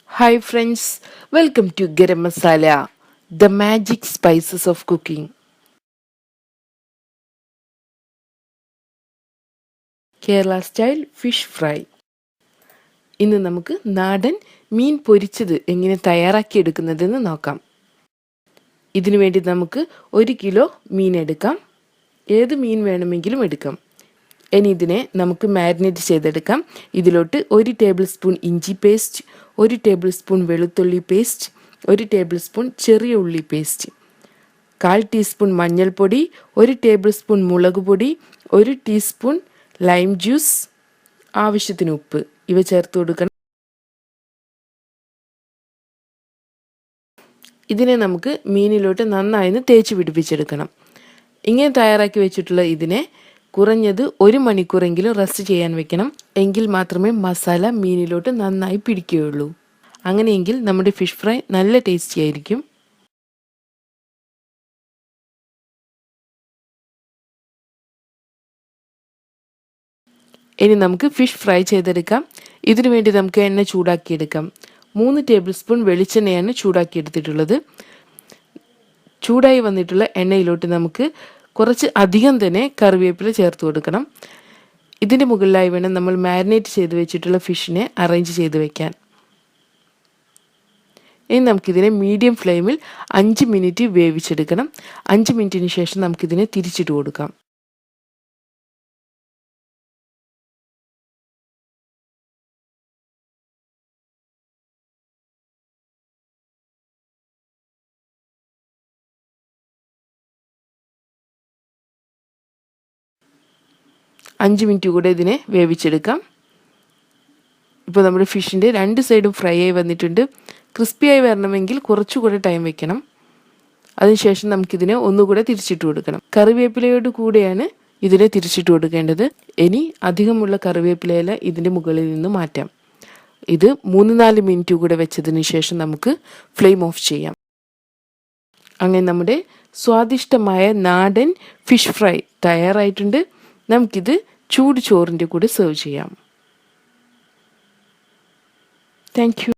Hi friends, welcome to Garam Masala, the magic spices of cooking. Kerala style fish fry. ഇന്ന് നമുക്ക് നാടൻ മീൻ പൊരിച്ചത് എങ്ങനെ തയ്യാറാക്കിയെടുക്കുന്നതെന്ന് നോക്കാം. ഇതിനു വേണ്ടി നമുക്ക് 1 കിലോ മീൻ എടുക്കാം. ഏത് മീൻ വേണമെങ്കിലും എടുക്കാം. ഇനി ഇതിനെ നമുക്ക് മാരിനേറ്റ് ചെയ്തെടുക്കാം. ഇതിലോട്ട് 1 ടേബിൾ സ്പൂൺ ഇഞ്ചി പേസ്റ്റ്, 1 ടേബിൾ സ്പൂൺ വെളുത്തുള്ളി പേസ്റ്റ്, 1 ടേബിൾ സ്പൂൺ ചെറിയ ഉള്ളി പേസ്റ്റ്, 1/4 ടീസ്പൂൺ മഞ്ഞൾപ്പൊടി, 1 ടേബിൾ സ്പൂൺ മുളക് പൊടി, 1 ടീസ്പൂൺ ലൈം ജ്യൂസ്, ആവശ്യത്തിന് ഉപ്പ് ഇവ ചേർത്ത് കൊടുക്കണം. ഇതിനെ നമുക്ക് മീനിലോട്ട് നന്നായി തേച്ച് പിടിപ്പിച്ചെടുക്കണം. ഇങ്ങനെ തയ്യാറാക്കി വെച്ചിട്ടുള്ള ഇതിനെ കുറഞ്ഞത് 1 മണിക്കൂറെങ്കിലും റെസ്റ്റ് ചെയ്യാൻ വെക്കണം. എങ്കിൽ മാത്രമേ മസാല മീനിലോട്ട് നന്നായി പിടിക്കുകയുള്ളൂ. അങ്ങനെയെങ്കിൽ നമ്മുടെ ഫിഷ് ഫ്രൈ നല്ല ടേസ്റ്റി ആയിരിക്കും. ഇനി നമുക്ക് ഫിഷ് ഫ്രൈ ചെയ്തെടുക്കാം. ഇതിനു വേണ്ടി നമുക്ക് എണ്ണ ചൂടാക്കിയെടുക്കാം. 3 ടേബിൾ സ്പൂൺ വെളിച്ചെണ്ണയാണ് ചൂടാക്കിയെടുത്തിട്ടുള്ളത്. ചൂടായി വന്നിട്ടുള്ള എണ്ണയിലോട്ട് നമുക്ക് കുറച്ച് അധികം തന്നെ കറിവേപ്പില ചേർത്ത് കൊടുക്കണം. ഇതിൻ്റെ മുകളിലായി വേണം നമ്മൾ മാരിനേറ്റ് ചെയ്ത് വെച്ചിട്ടുള്ള ഫിഷിനെ അറേഞ്ച് ചെയ്ത് വെക്കാൻ. ഇനി നമുക്കിതിനെ മീഡിയം ഫ്ലെയിമിൽ 5 മിനിറ്റ് വേവിച്ചെടുക്കണം. 5 മിനിറ്റിന് ശേഷം നമുക്കിതിനെ തിരിച്ചിട്ട് കൊടുക്കാം. അഞ്ച് മിനിറ്റ് കൂടെ ഇതിനെ വേവിച്ചെടുക്കാം. ഇപ്പോൾ നമ്മുടെ ഫിഷിൻ്റെ 2 സൈഡും ഫ്രൈ ആയി വന്നിട്ടുണ്ട്. ക്രിസ്പിയായി വരണമെങ്കിൽ കുറച്ചുകൂടെ ടൈം വെക്കണം. അതിനുശേഷം നമുക്കിതിനെ ഒന്നുകൂടെ തിരിച്ചിട്ട് കൊടുക്കണം. കറിവേപ്പിലയോട് കൂടെയാണ് ഇതിനെ തിരിച്ചിട്ട് കൊടുക്കേണ്ടത്. ഇനി അധികമുള്ള കറിവേപ്പിലയില ഇതിൻ്റെ മുകളിൽ നിന്ന് മാറ്റാം. ഇത് 3-4 മിനിറ്റ് കൂടെ വെച്ചതിന് ശേഷം നമുക്ക് ഫ്ലെയിം ഓഫ് ചെയ്യാം. അങ്ങനെ നമ്മുടെ സ്വാദിഷ്ടമായ നാടൻ ഫിഷ് ഫ്രൈ തയ്യാറായിട്ടുണ്ട്. നമുക്കിത് ചൂട് ചോറിൻ്റെ കൂടെ സെർവ് ചെയ്യാം. Thank you.